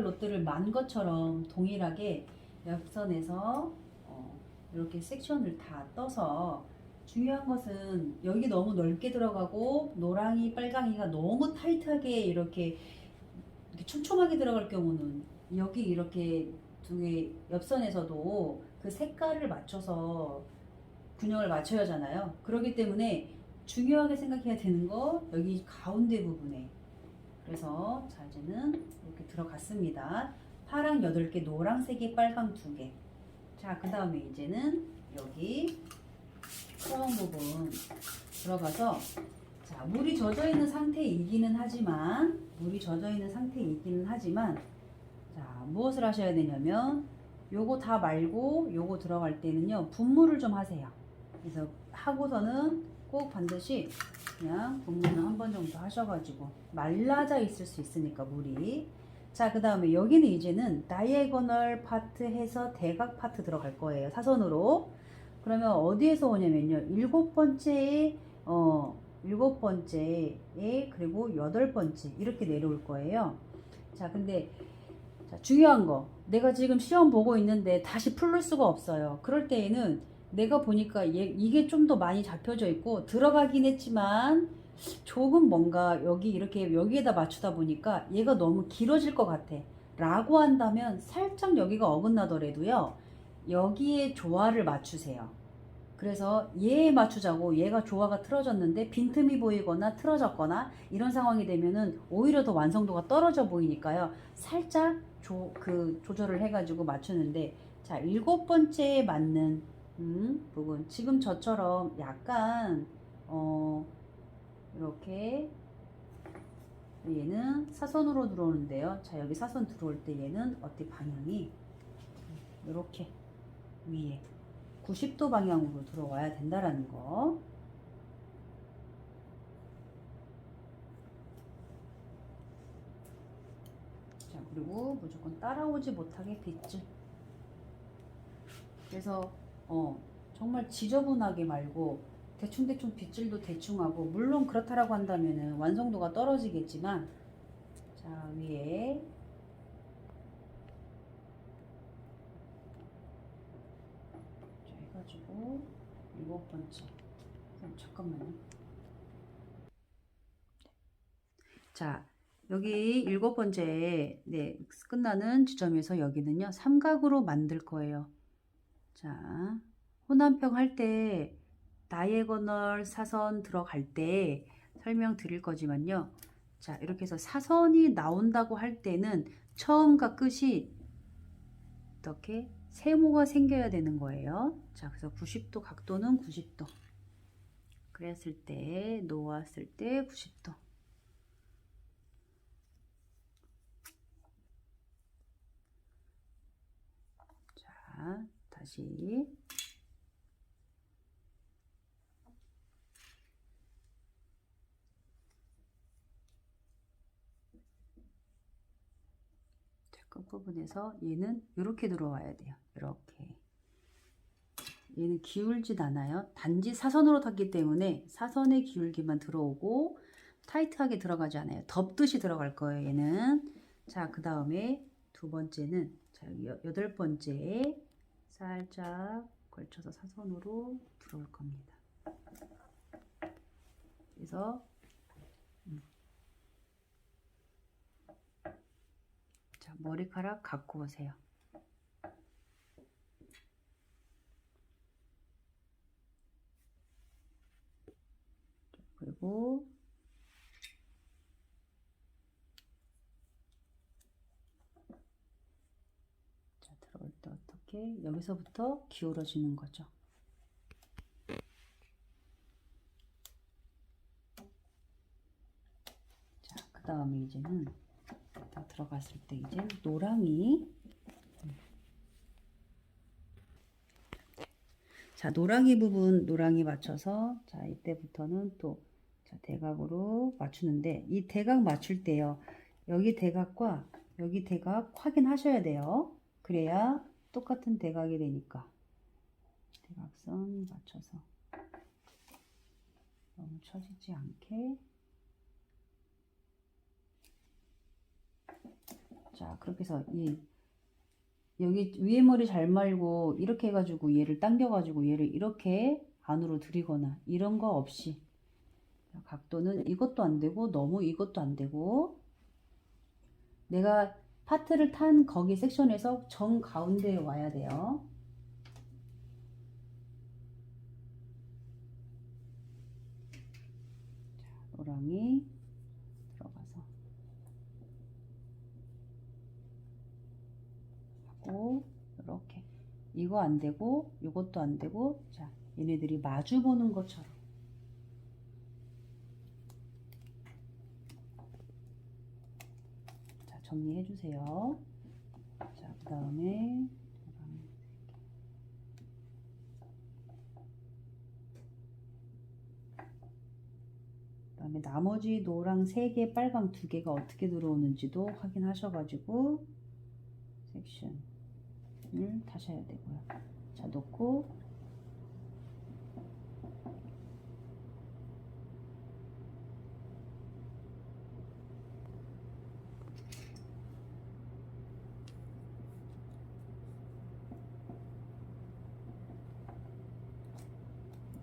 롯들을 만 것처럼 동일하게 옆선에서 이렇게 섹션을 다 떠서 중요한 것은 여기 너무 넓게 들어가고 노랑이 빨강이가 너무 타이트하게 이렇게 촘촘하게 들어갈 경우는 여기 이렇게 두 개 옆선에서도 그 색깔을 맞춰서 균형을 맞춰야 하잖아요. 그렇기 때문에 중요하게 생각해야 되는 거 여기 가운데 부분에. 그래서 자 이제는 이렇게 들어갔습니다. 파랑 8개, 노랑 3개, 빨강 2개. 자, 그 다음에 이제는 여기 크라운 부분 들어가서 자, 물이 젖어 있는 상태이기는 하지만 자, 무엇을 하셔야 되냐면 요거 다 말고 요거 들어갈 때는요 분무를 좀 하세요. 그래서 하고서는 꼭 반드시 그냥 분무는 한 번 정도 하셔가지고 말라져 있을 수 있으니까 물이. 자, 그 다음에 여기는 이제는 다이애고널 파트 해서 대각 파트 들어갈 거예요. 사선으로. 그러면 어디에서 오냐면요 7번째에 일곱 번째에 그리고 8번째 이렇게 내려올 거예요. 자, 근데 자, 중요한 거 내가 지금 시험 보고 있는데 다시 풀을 수가 없어요. 그럴 때에는 내가 보니까 이게 좀 더 많이 잡혀져 있고 들어가긴 했지만 조금 뭔가 여기 이렇게 여기에다 맞추다 보니까 얘가 너무 길어질 것 같아 라고 한다면 살짝 여기가 어긋나더라도요 여기에 조화를 맞추세요. 그래서 얘에 맞추자고 얘가 조화가 틀어졌는데 빈틈이 보이거나 틀어졌거나 이런 상황이 되면은 오히려 더 완성도가 떨어져 보이니까요. 살짝 조절을 해가지고 맞추는데 자 7번째에 맞는 부분 지금 저처럼 약간 이렇게 얘는 사선으로 들어오는데요. 자 여기 사선 들어올 때 얘는 어때 방향이 이렇게 위에 90도 방향으로 들어와야 된다라는 거. 자, 그리고 무조건 따라오지 못하게 빗질. 그래서 정말 지저분하게 말고 대충대충 빗질도 대충 하고 물론 그렇다라고 한다면은 완성도가 떨어지겠지만 자, 위에 자, 해가지고 7번째. 잠깐만요. 자, 여기 7번째 네, 끝나는 지점에서 여기는요 삼각으로 만들 거예요. 자, 호남평 할 때 다이애고널 사선 들어갈 때 설명드릴 거지만요. 자, 이렇게 해서 사선이 나온다고 할 때는 처음과 끝이 이렇게 세모가 생겨야 되는 거예요. 자, 그래서 90도 각도는 90도. 그랬을 때 놓았을 때 90도. 자, 다시 끝부분에서 얘는 이렇게 들어와야 돼요. 이렇게. 얘는 기울진 않아요. 단지 사선으로 탔기 때문에 사선의 기울기만 들어오고 타이트하게 들어가지 않아요. 덮듯이 들어갈 거예요. 얘는. 자, 그 다음에 두 번째는 자, 8번째에 살짝 걸쳐서 사선으로 들어올 겁니다. 그래서 자, 머리카락 갖고 오세요. 그리고 자, 들어올 때 어떻게 여기서부터 기울어지는 거죠. 자, 그 다음에 이제는 다 들어갔을 때 이제 노랑이 자, 노랑이 부분 노랑이 맞춰서 자, 이때부터는 또 자, 대각으로 맞추는데 이 대각 맞출 때요. 여기 대각과 여기 대각 확인하셔야 돼요. 그래야 똑같은 대각이 되니까. 대각선 맞춰서 너무 처지지 않게 자, 그렇게 해서 여기 위에 머리 잘 말고 이렇게 해가지고 얘를 당겨가지고 얘를 이렇게 안으로 들이거나 이런 거 없이 각도는 이것도 안 되고 너무 이것도 안 되고 내가 파트를 탄 거기 섹션에서 정 가운데에 와야 돼요. 자, 노랑이 들어가서 하고 이렇게 이거 안 되고 이것도 안 되고 자 얘네들이 마주 보는 것처럼 자 정리해 주세요. 자 그 다음에 나머지 노랑 3개, 빨강 2개가 어떻게 들어오는지도 확인하셔가지고 섹션을 다셔야 되고요. 자, 놓고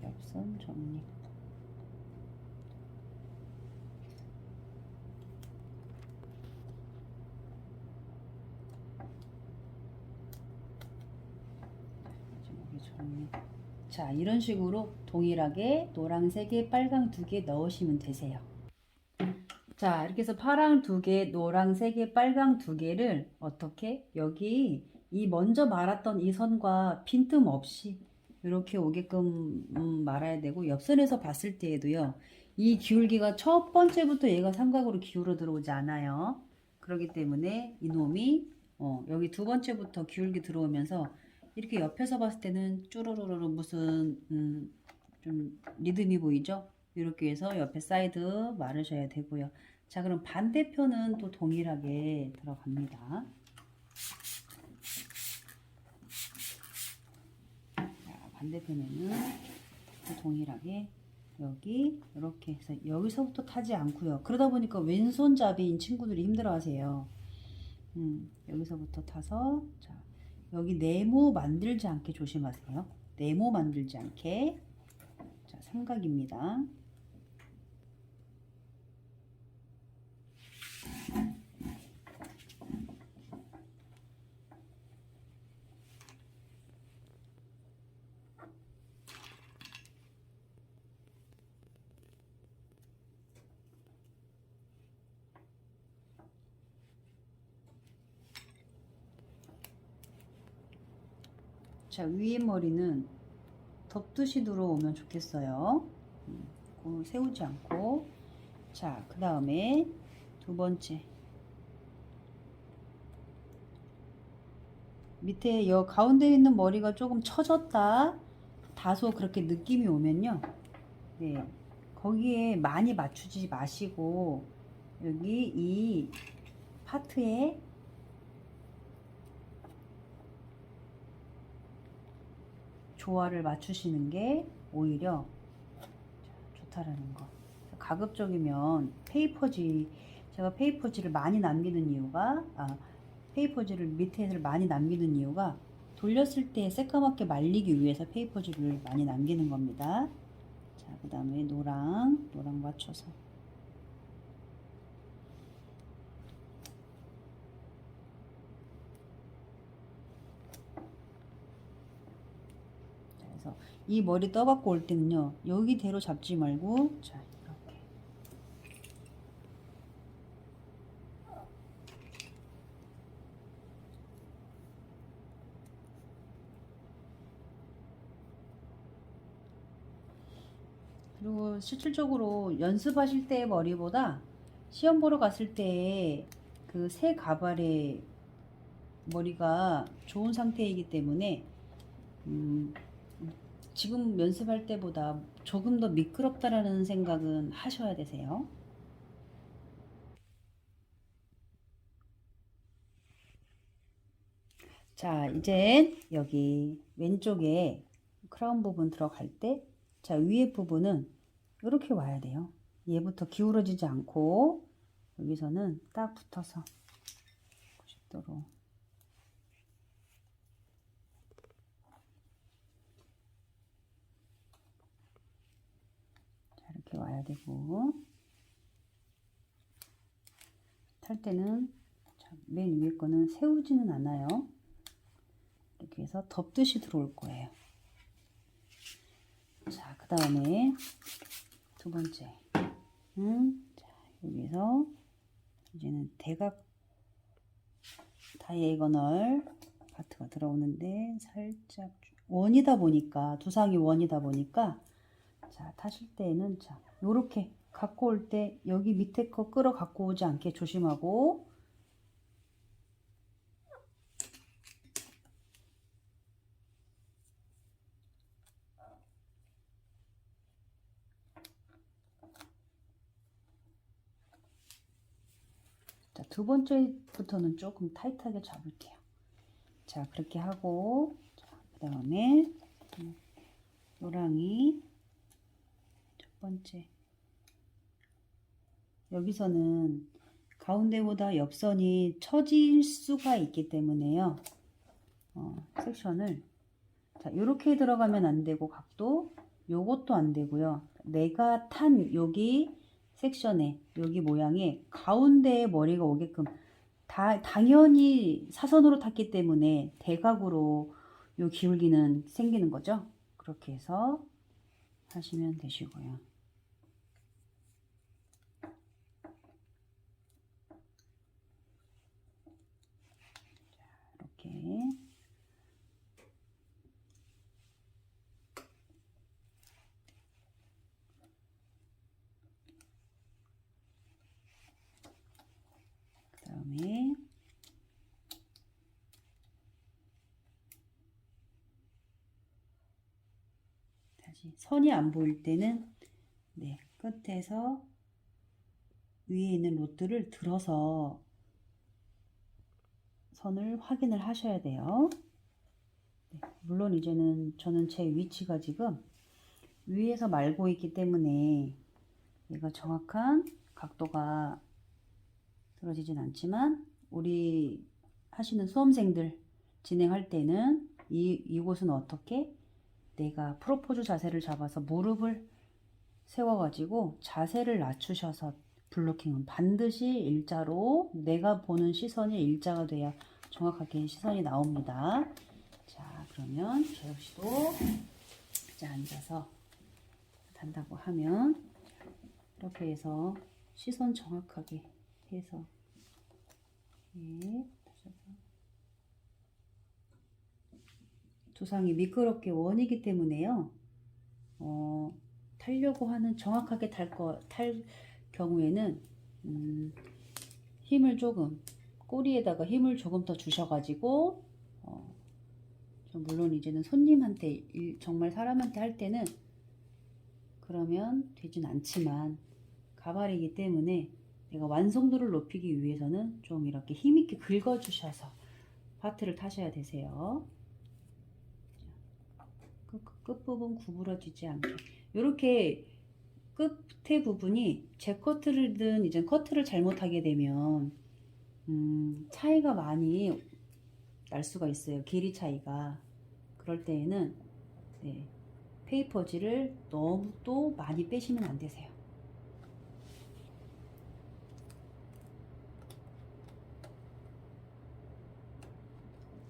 옆선 정리. 자 이런 식으로 동일하게 노랑 3개 빨강 2개 넣으시면 되세요. 자 이렇게 해서 파랑 2개 노랑 3개 빨강 2개를 어떻게 여기 이 먼저 말았던 이 선과 빈틈 없이 이렇게 오게끔 말아야 되고 옆선에서 봤을 때에도요 이 기울기가 첫 번째부터 얘가 삼각으로 기울어 들어오지 않아요. 그렇기 때문에 이놈이 여기 두 번째부터 기울기 들어오면서 이렇게 옆에서 봤을 때는 쭈루루루 무슨 좀 리듬이 보이죠? 이렇게 해서 옆에 사이드 마르셔야 되고요. 자 그럼 반대편은 또 동일하게 들어갑니다. 자, 반대편에는 또 동일하게 여기 이렇게 해서 여기서부터 타지 않고요. 그러다 보니까 왼손잡이인 친구들이 힘들어하세요. 여기서부터 타서 자 여기 네모 만들지 않게 조심하세요. 네모 만들지 않게. 자, 삼각입니다. 자, 위에 머리는 덮듯이 들어오면 좋겠어요. 세우지 않고. 자, 그 다음에 두 번째. 밑에 여 가운데 있는 머리가 조금 처졌다. 다소 그렇게 느낌이 오면요. 네. 거기에 많이 맞추지 마시고, 여기 이 파트에 조화를 맞추시는 게 오히려 좋다라는 거. 가급적이면 페이퍼지, 제가 페이퍼지를 많이 남기는 이유가, 페이퍼지를 밑에를 많이 남기는 이유가 돌렸을 때 새까맣게 말리기 위해서 페이퍼지를 많이 남기는 겁니다. 자, 그 다음에 노랑 맞춰서. 이 머리 떠갖고 올 때는요 여기대로 잡지 말고 자 이렇게 그리고 실질적으로 연습하실 때의 머리보다 시험 보러 갔을 때 그 새 가발의 머리가 좋은 상태이기 때문에 지금 연습할 때보다 조금 더 미끄럽다라는 생각은 하셔야 되세요. 자, 이제 여기 왼쪽에 크라운 부분 들어갈 때, 자, 위에 부분은 이렇게 와야 돼요. 얘부터 기울어지지 않고, 여기서는 딱 붙어서. 각도로. 자, 이렇게 와야 되고, 탈 때는 맨 위에 거는 세우지는 않아요. 이렇게 해서 덮듯이 들어올 거예요. 자, 그 다음에 두 번째. 자, 여기서 이제는 대각 다이애고널 파트가 들어오는데 살짝 원이다 보니까 두상이 원이다 보니까 자, 타실 때에는 자, 요렇게 갖고 올 때 여기 밑에 거 끌어 갖고 오지 않게 조심하고 자, 두 번째부터는 조금 타이트하게 잡을게요. 자, 그렇게 하고 그 다음에 노랑이 첫 번째 여기서는 가운데보다 옆선이 처질 수가 있기 때문에요. 섹션을 자, 이렇게 들어가면 안 되고 각도 요것도 안 되고요. 내가 탄 여기 섹션에 여기 모양에 가운데에 머리가 오게끔 당연히 사선으로 탔기 때문에 대각으로 요 기울기는 생기는 거죠. 그렇게 해서 하시면 되시고요. 자, 이렇게 그 다음에 다시 선이 안 보일 때는 네, 끝에서 위에 있는 로트를 들어서 선을 확인을 하셔야 돼요. 네, 물론 이제는 저는 제 위치가 지금 위에서 말고 있기 때문에 얘가 정확한 각도가 떨어지진 않지만 우리 하시는 수험생들 진행할 때는 이곳은 어떻게 내가 프로포즈 자세를 잡아서 무릎을 세워가지고 자세를 낮추셔서 블로킹은 반드시 일자로 내가 보는 시선이 일자가 돼야 정확하게 시선이 나옵니다. 자, 그러면 저 역시도 자, 앉아서 단다고 하면 이렇게 해서 시선 정확하게 해서 두상이 미끄럽게 원이기 때문에요. 타려고 하는 정확하게 탈 경우에는 힘을 조금 꼬리에다가 힘을 조금 더 주셔가지고 물론 이제는 손님한테 정말 사람한테 할 때는 그러면 되진 않지만 가발이기 때문에 내가 완성도를 높이기 위해서는 좀 이렇게 힘있게 긁어주셔서 파트를 타셔야 되세요. 끝부분 구부러지지 않게 이렇게 끝에 부분이 제 커트를든 이제 커트를 잘못하게 되면 차이가 많이 날 수가 있어요. 길이 차이가. 그럴 때에는 네, 페이퍼지를 너무 또 많이 빼시면 안 되세요.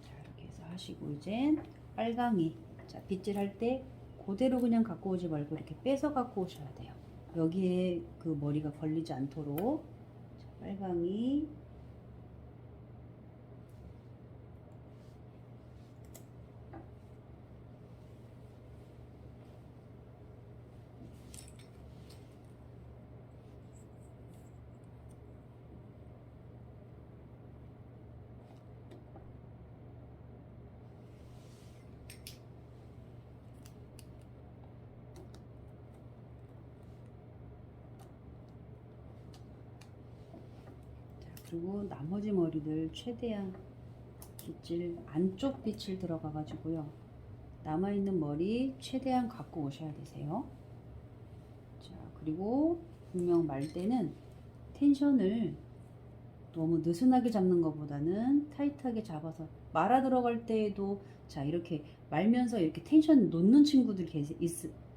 자, 이렇게 해서 하시고 이제 빨강이 자, 빗질 할 때 그대로 그냥 갖고 오지 말고 이렇게 빼서 갖고 오셔야 돼요. 여기에 그 머리가 걸리지 않도록 자, 빨강이 그리고 나머지 머리들 최대한 빗질 안쪽 빗질 들어가 가지고요 남아있는 머리 최대한 갖고 오셔야 되세요. 자, 그리고 분명 말 때는 텐션을 너무 느슨하게 잡는 것보다는 타이트하게 잡아서 말아 들어갈 때에도 자 이렇게 말면서 이렇게 텐션 놓는 친구들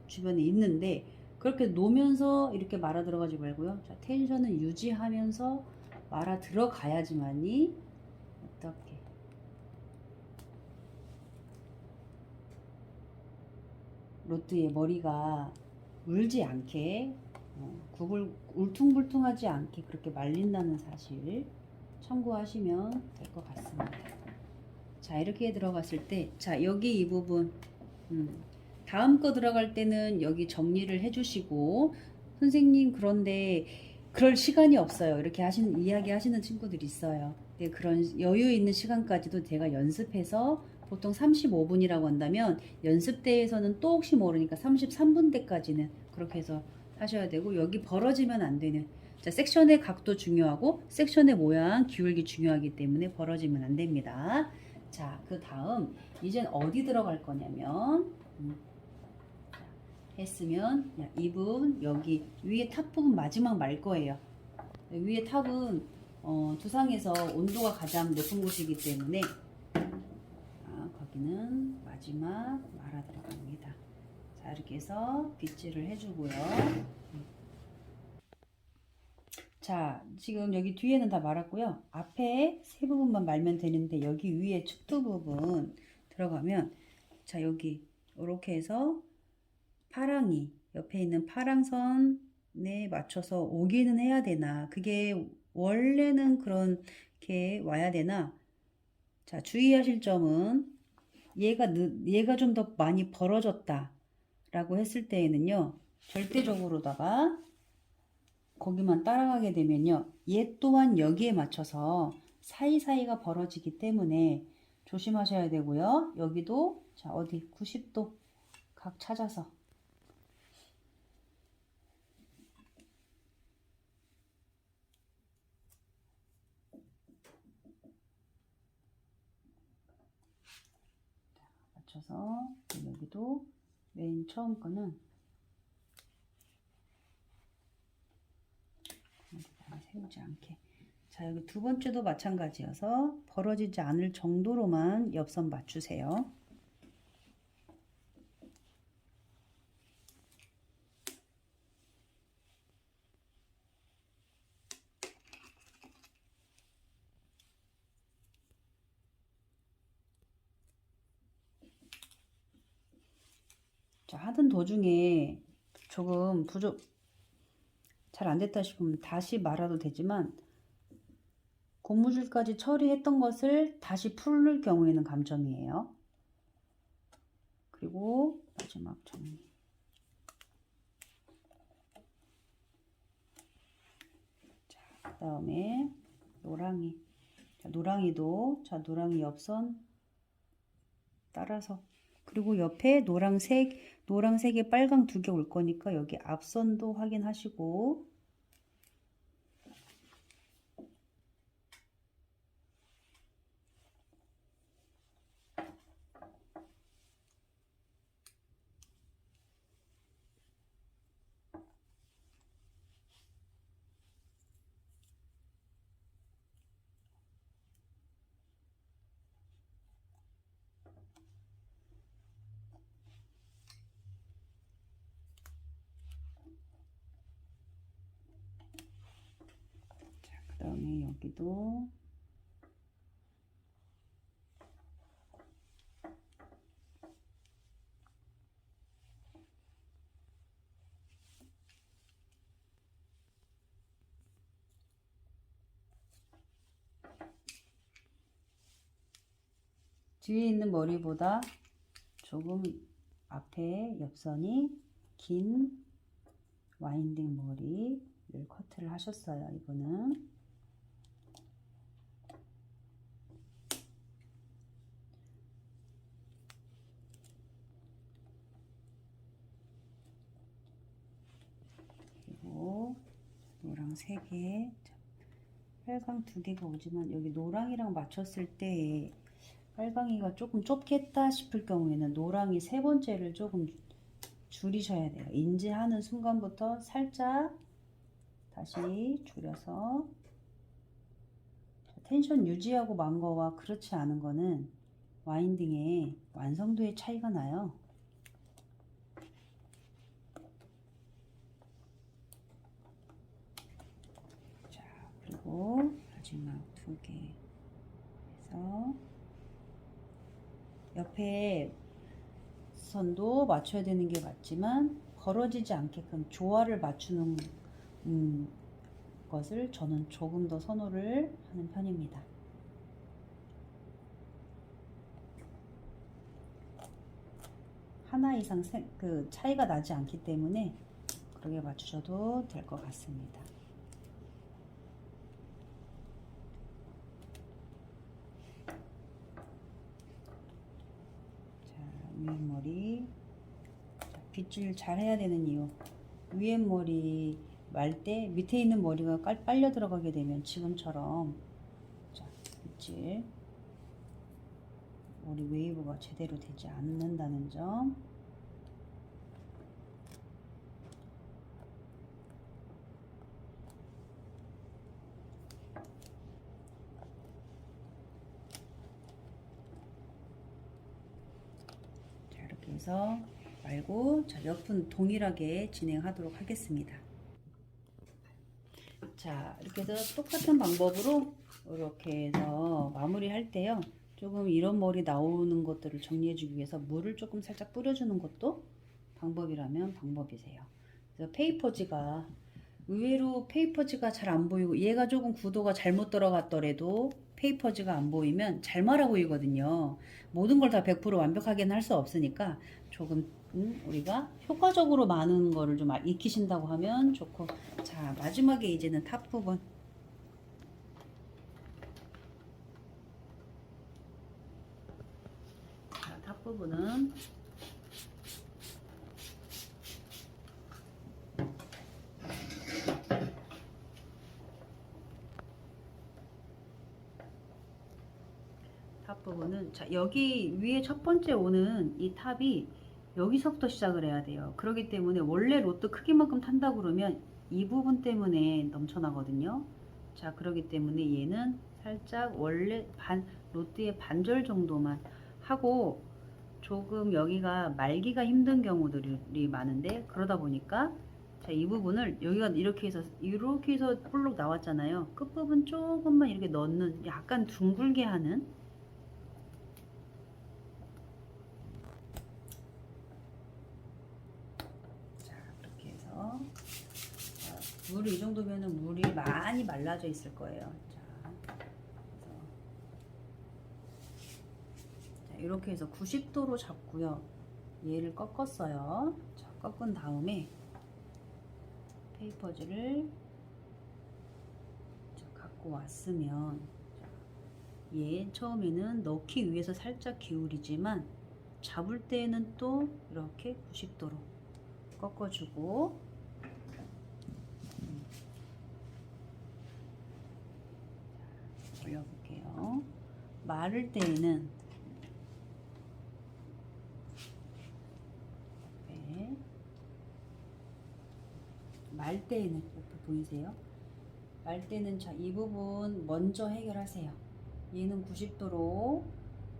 주변에 있는데 그렇게 놓으면서 이렇게 말아 들어가지 말고요. 자 텐션을 유지하면서 말아 들어가야지만이 어떻게 로트의 머리가 울지 않게 울퉁불퉁하지 않게 그렇게 말린다는 사실 참고하시면 될 것 같습니다. 자 이렇게 들어갔을 때 자 여기 이 부분 다음 거 들어갈 때는 여기 정리를 해주시고 선생님 그런데 그럴 시간이 없어요 이렇게 이야기 하시는 친구들이 있어요. 근데 그런 여유 있는 시간까지도 제가 연습해서 보통 35분이라고 한다면 연습대에서는 또 혹시 모르니까 33분대까지는 그렇게 해서 하셔야 되고 여기 벌어지면 안 되는 자 섹션의 각도 중요하고 섹션의 모양 기울기 중요하기 때문에 벌어지면 안 됩니다. 자 그 다음 이젠 어디 들어갈 거냐면 했으면 이 부분 여기 위에 탑 부분 마지막 말 거예요. 위에 탑은 두상에서 온도가 가장 높은 곳이기 때문에 거기는 마지막 말아 들어갑니다. 자 이렇게 해서 빗질을 해주고요. 자 지금 여기 뒤에는 다 말았고요. 앞에 세 부분만 말면 되는데 여기 위에 축도 부분 들어가면 자 여기 이렇게 해서 파랑이 옆에 있는 파랑선에 맞춰서 오기는 해야 되나 그게 원래는 그렇게 와야 되나 자 주의하실 점은 얘가 좀 더 많이 벌어졌다 라고 했을 때에는요 절대적으로다가 거기만 따라가게 되면요 얘 또한 여기에 맞춰서 사이사이가 벌어지기 때문에 조심하셔야 되고요 여기도 자 어디 90도 각 찾아서 맞춰서 여기도 맨 처음 거는 세우지 않게 자 여기 두 번째도 마찬가지여서 벌어지지 않을 정도로만 옆선 맞추세요. 자 하던 도중에 조금 잘 안됐다 싶으면 다시 말아도 되지만 고무줄까지 처리했던 것을 다시 풀을 경우에는 감점이에요. 그리고 마지막 정리. 자, 그 다음에 노랑이. 자, 노랑이도 자 노랑이 옆선 따라서 그리고 옆에 노랑색에 빨강 2개 올 거니까 여기 앞선도 확인하시고 그 다음에 여기도 뒤에 있는 머리보다 조금 앞에 옆선이 긴 와인딩 머리를 커트를 하셨어요. 이거는 그리고 노랑 3개 빨강 2개가 오지만 여기 노랑이랑 맞췄을 때 빨강이가 조금 좁겠다 싶을 경우에는 노랑이 3번째를 조금 줄이셔야 돼요. 인지하는 순간부터 살짝 다시 줄여서 텐션 유지하고 만 거와 그렇지 않은 거는 와인딩의 완성도의 차이가 나요. 자, 그리고 마지막 2개 해서 옆에 선도 맞춰야 되는 게 맞지만 벌어지지 않게끔 조화를 맞추는 것을 저는 조금 더 선호를 하는 편입니다. 하나 이상 그 차이가 나지 않기 때문에 그렇게 맞추셔도 될 것 같습니다. 자, 위에 머리. 자, 빗질 잘 해야 되는 이유. 위에 머리 말 때 밑에 있는 머리가 빨려 들어가게 되면 지금처럼 자, 빗질 머리 웨이브가 제대로 되지 않는다는 점. 자, 이렇게 해서 말고 자, 옆은 동일하게 진행하도록 하겠습니다. 자, 이렇게 해서 똑같은 방법으로 이렇게 해서 마무리할 때요. 조금 이런 머리 나오는 것들을 정리해 주기 위해서 물을 조금 살짝 뿌려주는 것도 방법이라면 방법이세요. 그래서 페이퍼지가 의외로 페이퍼지가 잘 안 보이고 얘가 조금 구도가 잘못 들어갔더라도 페이퍼지가 안 보이면 잘 말아 보이거든요. 모든 걸 다 100% 완벽하게는 할 수 없으니까 조금 우리가 효과적으로 많은 거를 좀 익히신다고 하면 좋고. 자, 마지막에 이제는 탑 부분. 자, 탑 부분은 탑 부분은 자, 여기 위에 첫 번째 오는 이 탑이 여기서부터 시작을 해야 돼요. 그렇기 때문에 원래 로트 크기만큼 탄다 그러면 이 부분 때문에 넘쳐나거든요. 자, 그렇기 때문에 얘는 살짝 원래 로트의 반절 정도만 하고 조금 여기가 말기가 힘든 경우들이 많은데 그러다 보니까 자, 이 부분을 여기가 이렇게 해서 볼록 나왔잖아요. 끝부분 조금만 이렇게 넣는 약간 둥글게 하는 물이 이 정도면은 물이 많이 말라져 있을 거예요. 자, 이렇게 해서 90도로 잡고요. 얘를 꺾었어요. 자, 꺾은 다음에 페이퍼지를 갖고 왔으면 얘 처음에는 넣기 위해서 살짝 기울이지만 잡을 때는 또 이렇게 90도로 꺾어주고 올려볼게요. 마를 때에는 네. 말 때에는 이렇게 보이세요? 말 때는 자, 이 부분 먼저 해결하세요. 얘는 90도로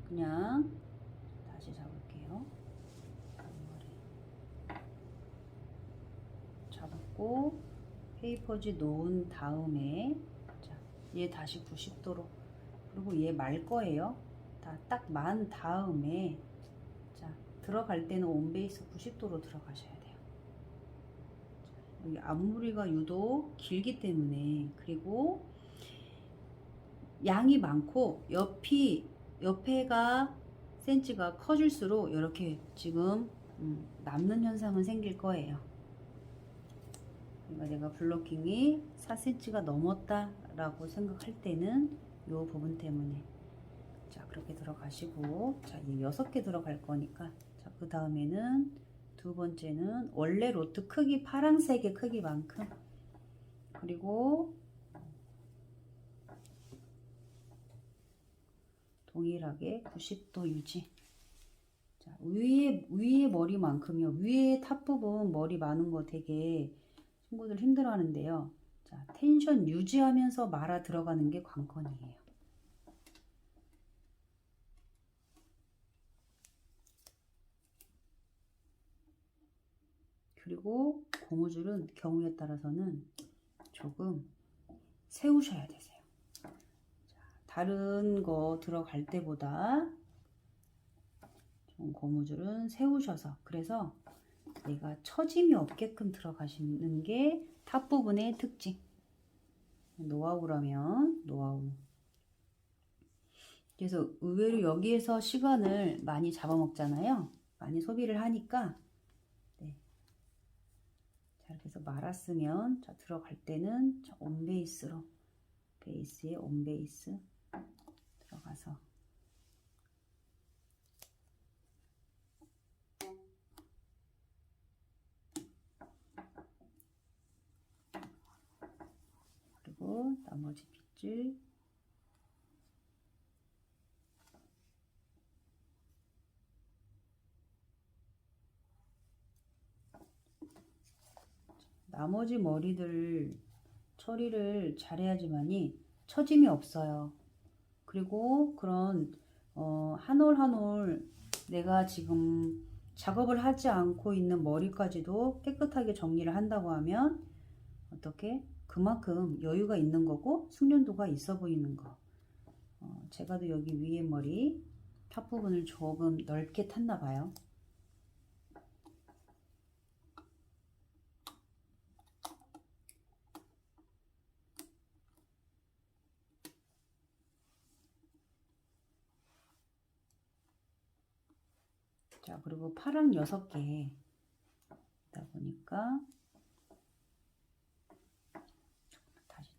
그냥 다시 잡을게요. 잡고 페이퍼지 놓은 다음에 자, 얘 다시 90도로 그리고 얘 말 거예요. 딱 만 다음에 자, 들어갈 때는 온베이스 90도로 들어가셔야 돼요. 자, 여기 앞무리가 유독 길기 때문에 그리고 양이 많고 옆에가 센치가 커질수록 이렇게 지금 남는 현상은 생길 거예요. 그러니까 내가 블로킹이 4cm가 넘었다 라고 생각할 때는 이 부분 때문에 자, 그렇게 들어가시고 자, 이 6개 들어갈 거니까 자, 그 다음에는 두 번째는 원래 로트 크기 파란색의 크기만큼 그리고 동일하게 90도 유지. 자, 위에 머리만큼요. 위에 탑 부분 머리 많은 거 되게 친구들 힘들어 하는데요. 자, 텐션 유지하면서 말아 들어가는 게 관건이에요. 그리고 고무줄은 경우에 따라서는 조금 세우셔야 되세요. 다른 거 들어갈 때보다 좀 고무줄은 세우셔서, 그래서 얘가 처짐이 없게끔 들어가시는 게 탑 부분의 특징. 노하우라면 노하우. 그래서 의외로 여기에서 시간을 많이 잡아먹잖아요. 많이 소비를 하니까. 네. 자, 이렇게 해서 말았으면, 자, 들어갈 때는 온베이스로, 베이스에 온베이스 들어가서 그리고 나머지 빗줄 나머지 머리들 처리를 잘해야지만이 처짐이 없어요. 그리고 그런 한 올 한 올 내가 지금 작업을 하지 않고 있는 머리까지도 깨끗하게 정리를 한다고 하면 어떻게 그만큼 여유가 있는 거고 숙련도가 있어 보이는 거. 제가도 여기 위에 머리 탑 부분을 조금 넓게 탔나 봐요. 자, 그리고 파랑 6개 있다 보니까 다시.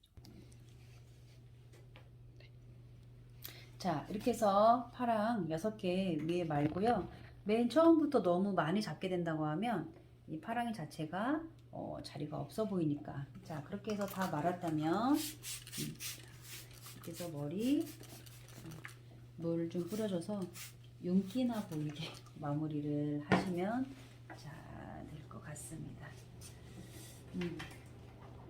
자, 이렇게 해서 파랑 6개 위에 말고요. 맨 처음부터 너무 많이 잡게 된다고 하면 이 파랑이 자체가 자리가 없어 보이니까. 자, 그렇게 해서 다 말았다면 이렇게 해서 머리 물 좀 뿌려줘서 윤기나 보이게 마무리를 하시면 될 것 같습니다.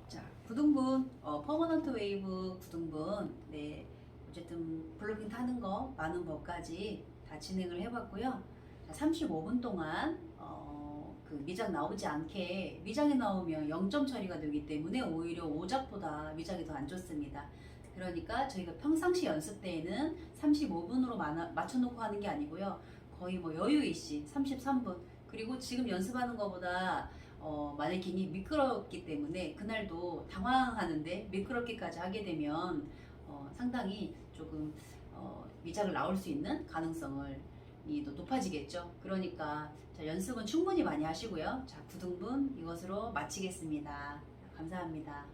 자, 9등분 퍼머넌트 웨이브 9등분, 네, 어쨌든 블로깅 타는 거 많은 법까지 다 진행을 해봤고요. 35분 동안 그 미장 나오지 않게, 미장에 나오면 0점 처리가 되기 때문에 오히려 오작보다 미장이 더 안 좋습니다. 그러니까 저희가 평상시 연습 때에는 35분으로 맞춰놓고 하는 게 아니고요. 거의 뭐 여유있이 33분. 그리고 지금 연습하는 것보다 마네킹이 미끄럽기 때문에 그날도 당황하는데 미끄럽기까지 하게 되면 상당히 조금 미장을 나올 수 있는 가능성을 더 높아지겠죠. 그러니까 자, 연습은 충분히 많이 하시고요. 자, 9등분 이것으로 마치겠습니다. 감사합니다.